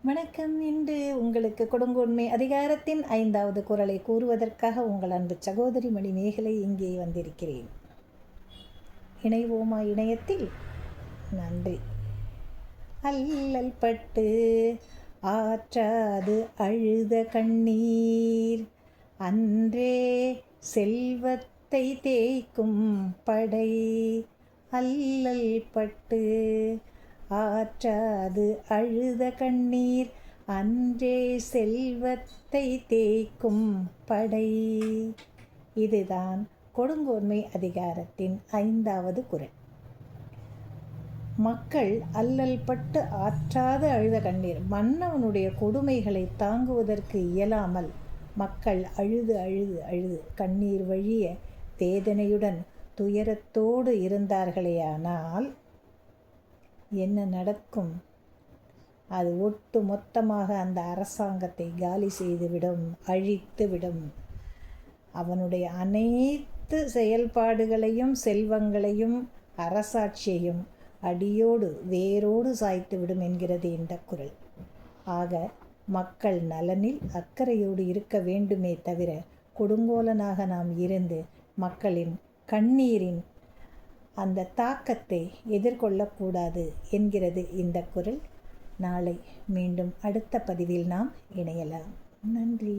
வணக்கம். இன்று உங்களுக்கு கொடுங்கோன்மை அதிகாரத்தின் 5வது குறளை கூறுவதற்காக உங்கள் அன்பு சகோதரி மணிமேகலை இங்கே வந்திருக்கிறேன். இணைவோமா இணையத்தில்? நன்றி. அல்லல் பட்டு ஆற்றாது அழுத கண்ணீர் அன்றே செல்வத்தை தேய்க்கும் படை. அல்லல் பட்டு ஆற்றாது அழுத கண்ணீர் அன்றே செல்வத்தை தேய்க்கும் படை. இதுதான் கொடுங்கோன்மை அதிகாரத்தின் 5வது குறள். மக்கள் அல்லல் பட்டு ஆற்றாது அழுத கண்ணீர், மன்னவனுடைய கொடுமைகளை தாங்குவதற்கு இயலாமல் மக்கள் அழுது அழுது அழுது கண்ணீர் வழிய வேதனையுடன் துயரத்தோடு இருந்தார்களேயானால் என்ன நடக்கும்? அது ஒட்டு மொத்தமாக அந்த அரசாங்கத்தை காலி செய்துவிடும், அழித்துவிடும். அவனுடைய அனைத்து செயல்பாடுகளையும் செல்வங்களையும் அரசாட்சியையும் அடியோடு வேரோடு சாய்த்துவிடும் என்கிறது இந்த குறள். ஆக மக்கள் நலனில் அக்கறையோடு இருக்க வேண்டுமே தவிர கொடுங்கோலனாக நாம் இருந்து மக்களின் கண்ணீரின் அந்த தாக்கத்தை எதிர்கொள்ளக்கூடாது என்கிறது இந்த குறள். நாளை மீண்டும் அடுத்த பதிவில் நாம் இணையலாம். நன்றி.